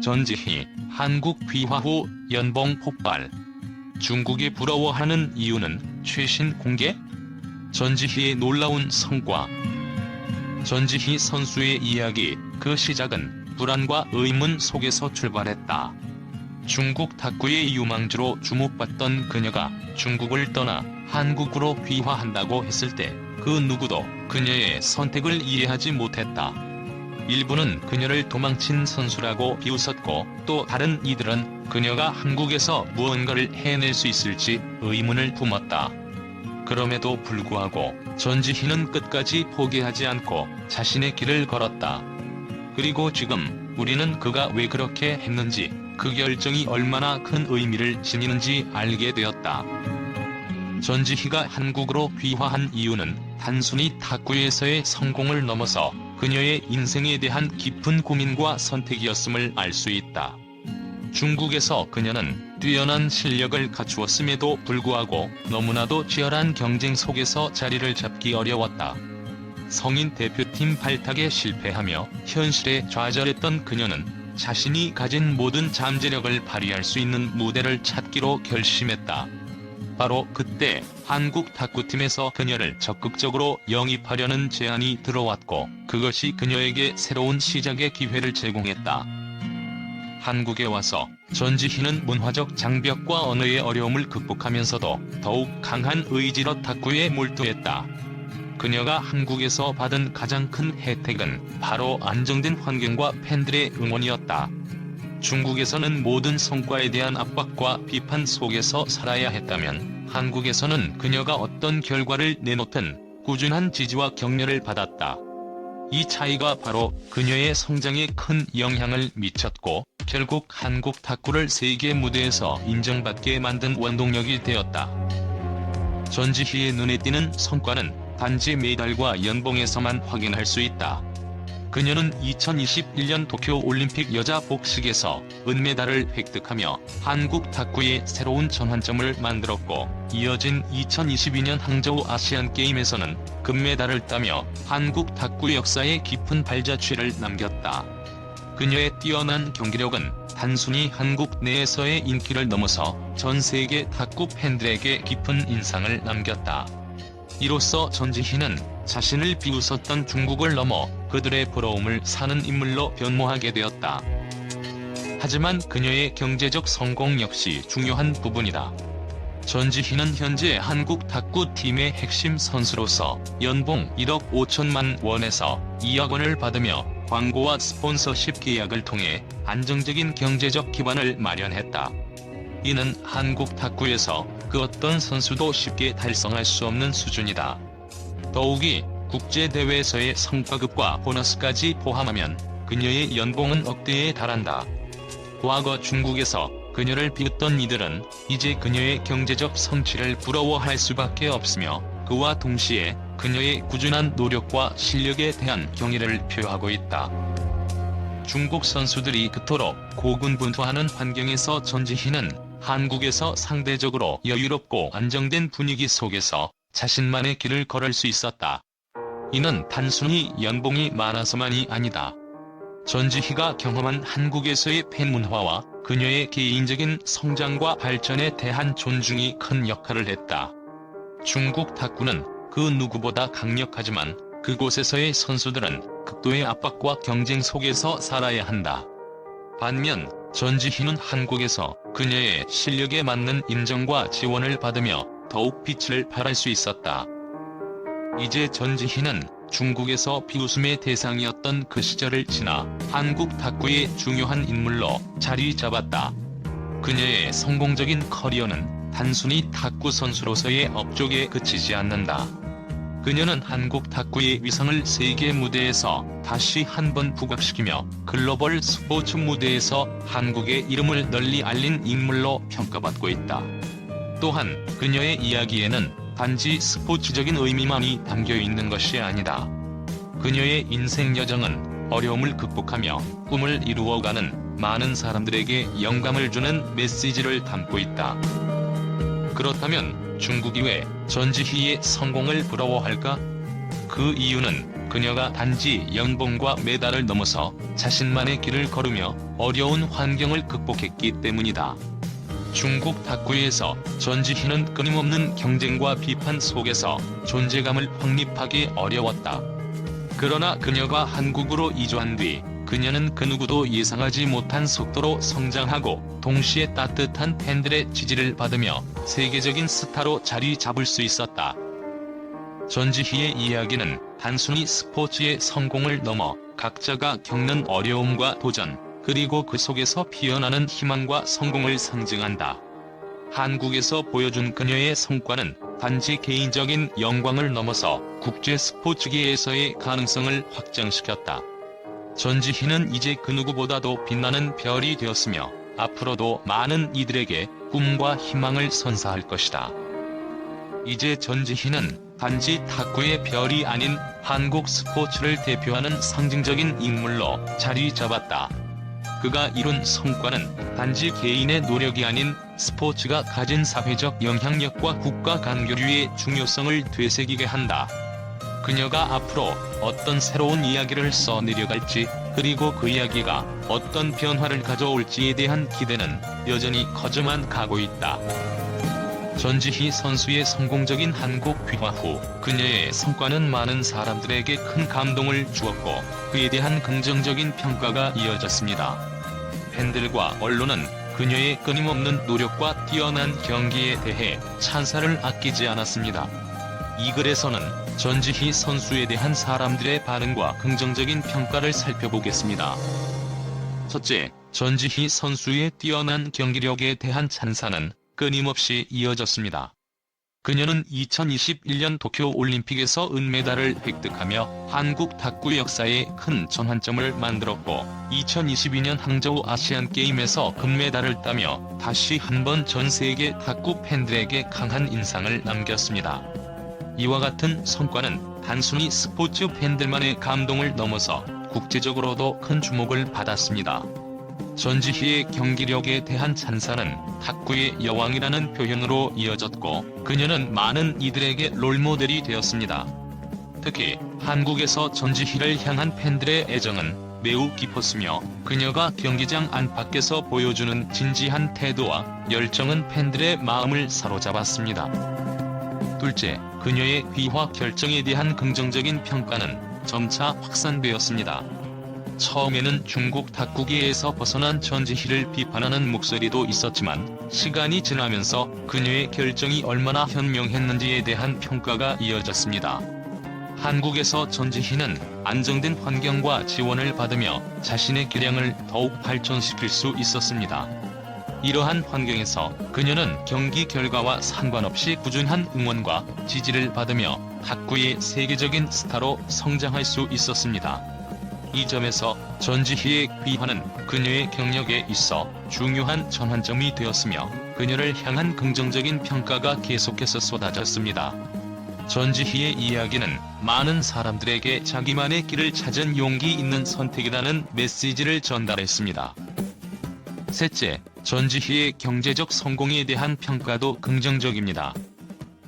전지희, 한국 귀화 후 연봉 폭발. 중국이 부러워하는 이유는 최신 공개? 전지희의 놀라운 성과. 전지희 선수의 이야기, 그 시작은 불안과 의문 속에서 출발했다. 중국 탁구의 유망주로 주목받던 그녀가 중국을 떠나 한국으로 귀화한다고 했을 때 그 누구도 그녀의 선택을 이해하지 못했다. 일부는 그녀를 도망친 선수라고 비웃었고, 또 다른 이들은 그녀가 한국에서 무언가를 해낼 수 있을지 의문을 품었다. 그럼에도 불구하고 전지희는 끝까지 포기하지 않고 자신의 길을 걸었다. 그리고 지금 우리는 그가 왜 그렇게 했는지, 그 결정이 얼마나 큰 의미를 지니는지 알게 되었다. 전지희가 한국으로 귀화한 이유는 단순히 탁구에서의 성공을 넘어서 그녀의 인생에 대한 깊은 고민과 선택이었음을 알 수 있다. 중국에서 그녀는 뛰어난 실력을 갖추었음에도 불구하고 너무나도 치열한 경쟁 속에서 자리를 잡기 어려웠다. 성인 대표팀 발탁에 실패하며 현실에 좌절했던 그녀는 자신이 가진 모든 잠재력을 발휘할 수 있는 무대를 찾기로 결심했다. 바로 그때 한국 탁구팀에서 그녀를 적극적으로 영입하려는 제안이 들어왔고, 그것이 그녀에게 새로운 시작의 기회를 제공했다. 한국에 와서 전지희는 문화적 장벽과 언어의 어려움을 극복하면서도 더욱 강한 의지로 탁구에 몰두했다. 그녀가 한국에서 받은 가장 큰 혜택은 바로 안정된 환경과 팬들의 응원이었다. 중국에서는 모든 성과에 대한 압박과 비판 속에서 살아야 했다면, 한국에서는 그녀가 어떤 결과를 내놓든 꾸준한 지지와 격려를 받았다. 이 차이가 바로 그녀의 성장에 큰 영향을 미쳤고, 결국 한국 탁구를 세계 무대에서 인정받게 만든 원동력이 되었다. 전지희의 눈에 띄는 성과는 단지 메달과 연봉에서만 확인할 수 있다. 그녀는 2021년 도쿄올림픽 여자 복식에서 은메달을 획득하며 한국 탁구의 새로운 전환점을 만들었고, 이어진 2022년 항저우 아시안게임에서는 금메달을 따며 한국 탁구 역사에 깊은 발자취를 남겼다. 그녀의 뛰어난 경기력은 단순히 한국 내에서의 인기를 넘어서 전 세계 탁구 팬들에게 깊은 인상을 남겼다. 이로써 전지희는 자신을 비웃었던 중국을 넘어 그들의 부러움을 사는 인물로 변모하게 되었다. 하지만 그녀의 경제적 성공 역시 중요한 부분이다. 전지희는 현재 한국 탁구팀의 핵심 선수로서 연봉 1억 5천만 원에서 2억 원을 받으며 광고와 스폰서십 계약을 통해 안정적인 경제적 기반을 마련했다. 이는 한국 탁구에서 그 어떤 선수도 쉽게 달성할 수 없는 수준이다. 더욱이 국제대회에서의 성과급과 보너스까지 포함하면 그녀의 연봉은 억대에 달한다. 과거 중국에서 그녀를 비웃던 이들은 이제 그녀의 경제적 성취를 부러워할 수밖에 없으며, 그와 동시에 그녀의 꾸준한 노력과 실력에 대한 경의를 표하고 있다. 중국 선수들이 그토록 고군분투하는 환경에서 전지희는 한국에서 상대적으로 여유롭고 안정된 분위기 속에서 자신만의 길을 걸을 수 있었다. 이는 단순히 연봉이 많아서만이 아니다. 전지희가 경험한 한국에서의 팬 문화와 그녀의 개인적인 성장과 발전에 대한 존중이 큰 역할을 했다. 중국 탁구는 그 누구보다 강력하지만 그곳에서의 선수들은 극도의 압박과 경쟁 속에서 살아야 한다. 반면 전지희는 한국에서 그녀의 실력에 맞는 인정과 지원을 받으며 더욱 빛을 발할 수 있었다. 이제 전지희는 중국에서 비웃음의 대상이었던 그 시절을 지나 한국 탁구의 중요한 인물로 자리 잡았다. 그녀의 성공적인 커리어는 단순히 탁구 선수로서의 업적에 그치지 않는다. 그녀는 한국 탁구의 위상을 세계 무대에서 다시 한번 부각시키며 글로벌 스포츠 무대에서 한국의 이름을 널리 알린 인물로 평가받고 있다. 또한 그녀의 이야기에는 단지 스포츠적인 의미만이 담겨 있는 것이 아니다. 그녀의 인생 여정은 어려움을 극복하며 꿈을 이루어가는 많은 사람들에게 영감을 주는 메시지를 담고 있다. 그렇다면 중국이 왜 전지희의 성공을 부러워할까? 그 이유는 그녀가 단지 연봉과 메달을 넘어서 자신만의 길을 걸으며 어려운 환경을 극복했기 때문이다. 중국 탁구에서 전지희는 끊임없는 경쟁과 비판 속에서 존재감을 확립하기 어려웠다. 그러나 그녀가 한국으로 이주한 뒤 그녀는 그 누구도 예상하지 못한 속도로 성장하고 동시에 따뜻한 팬들의 지지를 받으며 세계적인 스타로 자리 잡을 수 있었다. 전지희의 이야기는 단순히 스포츠의 성공을 넘어 각자가 겪는 어려움과 도전, 그리고 그 속에서 피어나는 희망과 성공을 상징한다. 한국에서 보여준 그녀의 성과는 단지 개인적인 영광을 넘어서 국제 스포츠계에서의 가능성을 확장시켰다. 전지희는 이제 그 누구보다도 빛나는 별이 되었으며 앞으로도 많은 이들에게 꿈과 희망을 선사할 것이다. 이제 전지희는 단지 탁구의 별이 아닌 한국 스포츠를 대표하는 상징적인 인물로 자리 잡았다. 그가 이룬 성과는 단지 개인의 노력이 아닌 스포츠가 가진 사회적 영향력과 국가 간교류의 중요성을 되새기게 한다. 그녀가 앞으로 어떤 새로운 이야기를 써내려갈지, 그리고 그 이야기가 어떤 변화를 가져올지에 대한 기대는 여전히 커져만 가고 있다. 전지희 선수의 성공적인 한국 귀화 후 그녀의 성과는 많은 사람들에게 큰 감동을 주었고 그에 대한 긍정적인 평가가 이어졌습니다. 팬들과 언론은 그녀의 끊임없는 노력과 뛰어난 경기에 대해 찬사를 아끼지 않았습니다. 이 글에서는 전지희 선수에 대한 사람들의 반응과 긍정적인 평가를 살펴보겠습니다. 첫째, 전지희 선수의 뛰어난 경기력에 대한 찬사는 끊임없이 이어졌습니다. 그녀는 2021년 도쿄올림픽에서 은메달을 획득하며 한국 탁구 역사에 큰 전환점을 만들었고 2022년 항저우 아시안게임에서 금메달을 따며 다시 한번 전 세계 탁구 팬들에게 강한 인상을 남겼습니다. 이와 같은 성과는 단순히 스포츠 팬들만의 감동을 넘어서 국제적으로도 큰 주목을 받았습니다. 전지희의 경기력에 대한 찬사는 탁구의 여왕이라는 표현으로 이어졌고 그녀는 많은 이들에게 롤모델이 되었습니다. 특히 한국에서 전지희를 향한 팬들의 애정은 매우 깊었으며 그녀가 경기장 안팎에서 보여주는 진지한 태도와 열정은 팬들의 마음을 사로잡았습니다. 둘째, 그녀의 귀화 결정에 대한 긍정적인 평가는 점차 확산되었습니다. 처음에는 중국 탁구계에서 벗어난 전지희를 비판하는 목소리도 있었지만 시간이 지나면서 그녀의 결정이 얼마나 현명했는지에 대한 평가가 이어졌습니다. 한국에서 전지희는 안정된 환경과 지원을 받으며 자신의 기량을 더욱 발전시킬 수 있었습니다. 이러한 환경에서 그녀는 경기 결과와 상관없이 꾸준한 응원과 지지를 받으며 탁구의 세계적인 스타로 성장할 수 있었습니다. 이 점에서 전지희의 귀화는 그녀의 경력에 있어 중요한 전환점이 되었으며 그녀를 향한 긍정적인 평가가 계속해서 쏟아졌습니다. 전지희의 이야기는 많은 사람들에게 자기만의 길을 찾은 용기 있는 선택이라는 메시지를 전달했습니다. 셋째, 전지희의 경제적 성공에 대한 평가도 긍정적입니다.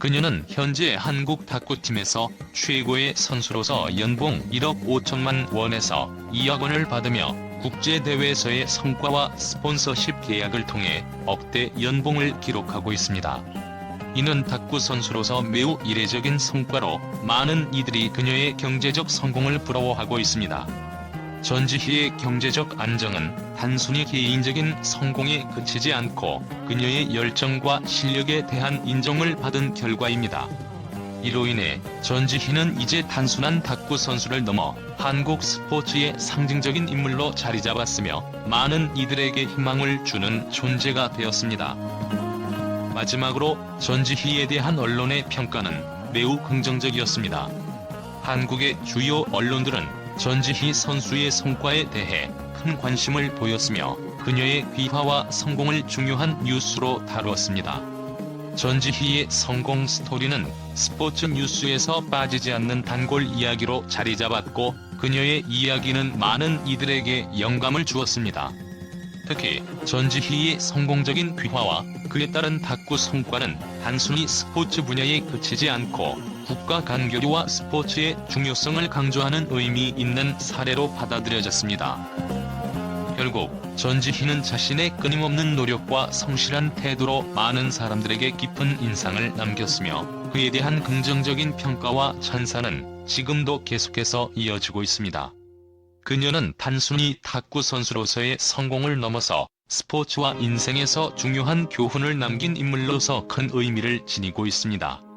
그녀는 현재 한국 탁구팀에서 최고의 선수로서 연봉 1억 5천만 원에서 2억 원을 받으며 국제대회에서의 성과와 스폰서십 계약을 통해 억대 연봉을 기록하고 있습니다. 이는 탁구 선수로서 매우 이례적인 성과로 많은 이들이 그녀의 경제적 성공을 부러워하고 있습니다. 전지희의 경제적 안정은 단순히 개인적인 성공에 그치지 않고 그녀의 열정과 실력에 대한 인정을 받은 결과입니다. 이로 인해 전지희는 이제 단순한 탁구 선수를 넘어 한국 스포츠의 상징적인 인물로 자리 잡았으며 많은 이들에게 희망을 주는 존재가 되었습니다. 마지막으로 전지희에 대한 언론의 평가는 매우 긍정적이었습니다. 한국의 주요 언론들은 전지희 선수의 성과에 대해 큰 관심을 보였으며 그녀의 귀화와 성공을 중요한 뉴스로 다루었습니다. 전지희의 성공 스토리는 스포츠 뉴스에서 빠지지 않는 단골 이야기로 자리 잡았고 그녀의 이야기는 많은 이들에게 영감을 주었습니다. 특히 전지희의 성공적인 귀화와 그에 따른 탁구 성과는 단순히 스포츠 분야에 그치지 않고 국가 간교류와 스포츠의 중요성을 강조하는 의미 있는 사례로 받아들여졌습니다. 결국 전지희는 자신의 끊임없는 노력과 성실한 태도로 많은 사람들에게 깊은 인상을 남겼으며 그에 대한 긍정적인 평가와 찬사는 지금도 계속해서 이어지고 있습니다. 그녀는 단순히 탁구 선수로서의 성공을 넘어서 스포츠와 인생에서 중요한 교훈을 남긴 인물로서 큰 의미를 지니고 있습니다.